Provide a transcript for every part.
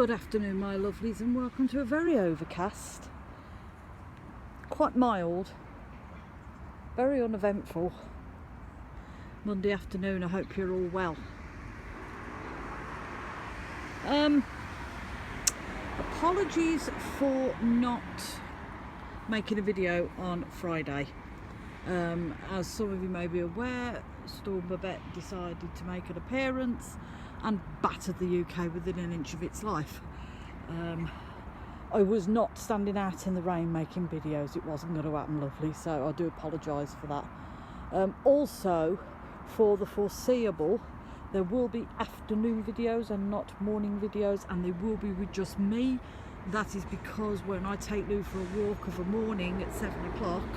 Good afternoon, my lovelies, and welcome to a very overcast, quite mild, very uneventful Monday afternoon. I hope you're all well. Apologies for not making a video on Friday. As some of you may be aware, Storm Babette decided to make an appearance and battered the UK within an inch of its life. I was not standing out in the rain making videos. It wasn't going to happen, lovely, so I do apologise for that. Also, for the foreseeable, there will be afternoon videos and not morning videos, and they will be with just me. That is because when I take Lou for a walk of a morning at 7 o'clock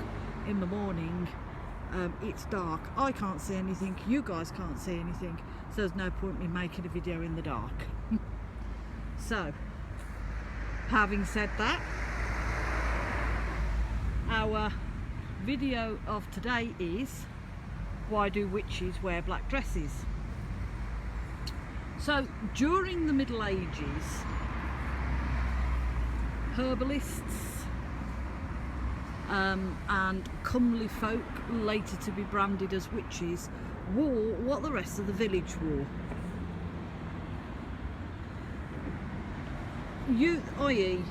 in the morning, it's dark. I can't see anything, you guys can't see anything, so there's no point in me making a video in the dark. So, having said that, our video of today is why do witches wear black dresses? So during the Middle Ages, herbalists and comely folk, later to be branded as witches, wore what the rest of the village wore. I.e.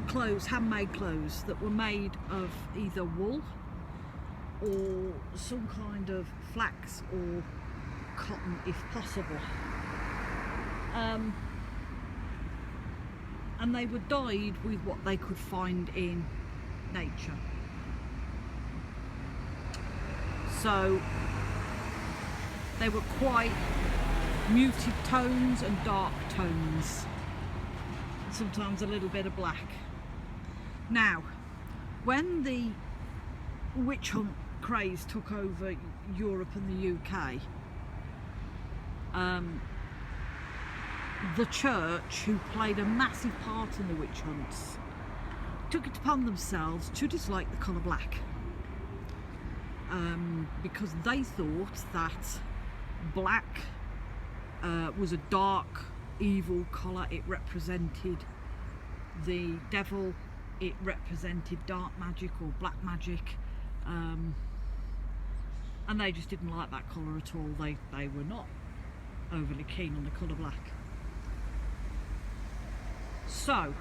clothes, handmade clothes that were made of either wool or some kind of flax or cotton if possible. And they were dyed with what they could find in nature. So they were quite muted tones and dark tones, sometimes a little bit of black. Now, when the witch hunt craze took over Europe and the UK, the church, who played a massive part in the witch hunts, took it upon themselves to dislike the colour black, because they thought that black was a dark, evil colour. It represented the devil, it represented dark magic or black magic, and they just didn't like that colour at all. They were not overly keen on the colour black. So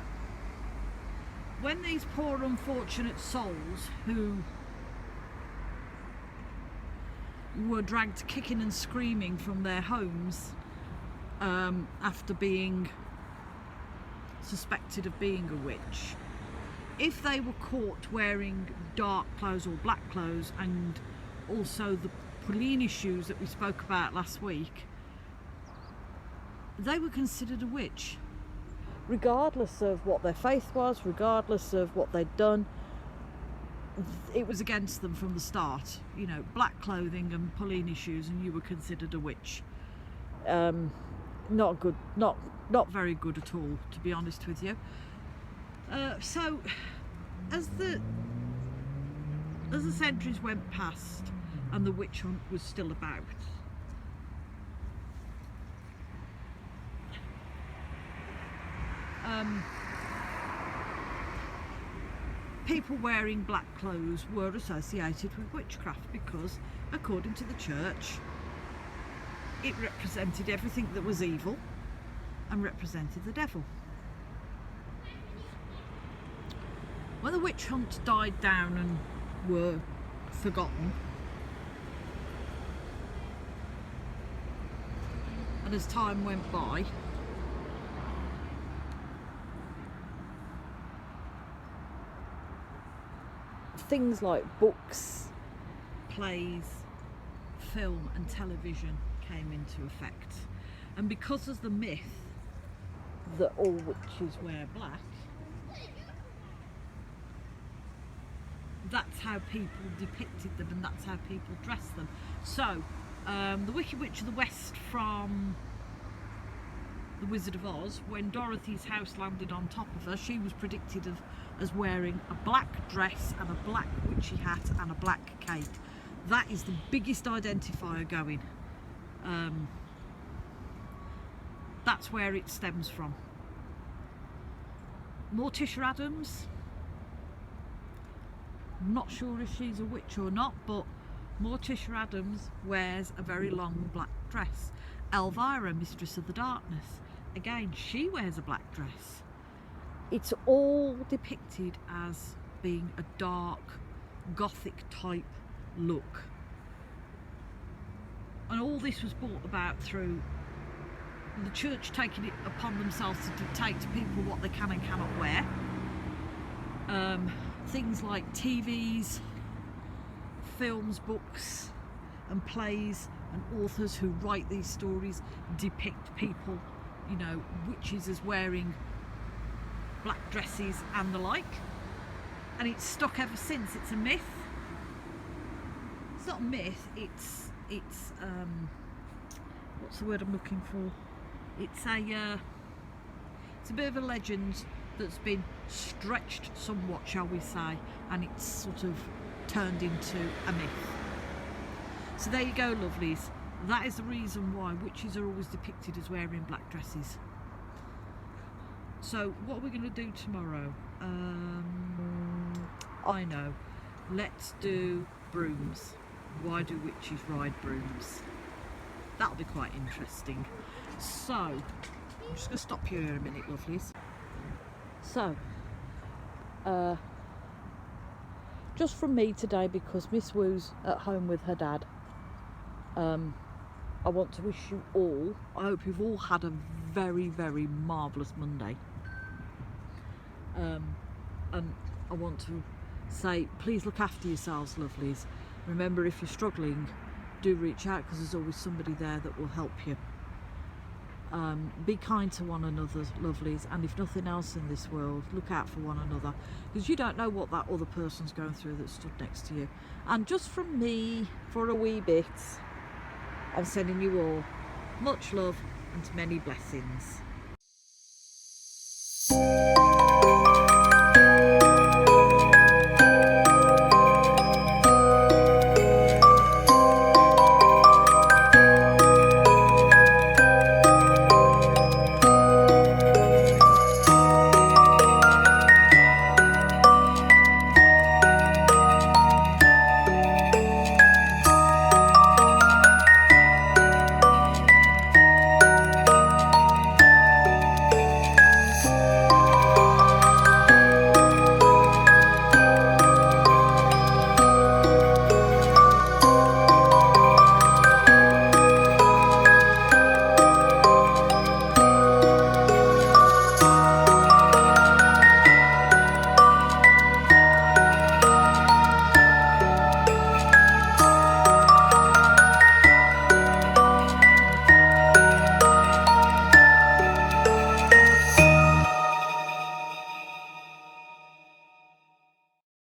when these poor unfortunate souls who were dragged kicking and screaming from their homes after being suspected of being a witch, if they were caught wearing dark clothes or black clothes, and also the Polini shoes that we spoke about last week, they were considered a witch, regardless of what their faith was, regardless of what they'd done. It was against them from the start. You know, black clothing and Polini shoes and you were considered a witch. Not good, not very good at all, to be honest with you. So as the centuries went past and the witch hunt was still about, people wearing black clothes were associated with witchcraft because, according to the church, it represented everything that was evil and represented the devil. When the witch hunt died down and were forgotten, and as time went by, things like books, plays, film and television came into effect. And because of the myth that all witches wear black, that's how people depicted them and that's how people dressed them. So the Wicked Witch of the West from The Wizard of Oz, when Dorothy's house landed on top of her, she was predicted as wearing a black dress and a black witchy hat and a black cape. That is the biggest identifier going. That's where it stems from. Morticia Addams, I'm not sure if she's a witch or not, but Morticia Addams wears a very long black dress. Elvira, Mistress of the Darkness, again, she wears a black dress. It's all depicted as being a dark, gothic type look. And all this was brought about through the church taking it upon themselves to dictate to people what they can and cannot wear. Things like TVs, films, books and plays, and authors who write these stories depict people, you know, witches as wearing black dresses and the like. And it's stuck ever since. It's a myth. It's not a myth, it's what's the word I'm looking for? It's a bit of a legend that's been stretched somewhat, shall we say, and it's sort of turned into a myth. So there you go, lovelies. That is the reason why witches are always depicted as wearing black dresses. So what are we going to do tomorrow? I know. Let's do brooms. Why do witches ride brooms? That'll be quite interesting. So, I'm just going to stop you here a minute, lovelies. So, just from me today, because Miss Woo's at home with her dad, I want to wish you all, I hope you've all had a very, very marvellous Monday. And I want to say, please look after yourselves, lovelies. Remember, if you're struggling, do reach out, because there's always somebody there that will help you. Be kind to one another, lovelies, and if nothing else in this world, look out for one another, because you don't know what that other person's going through that stood next to you. And just from me, for a wee bit, I'm sending you all much love and many blessings.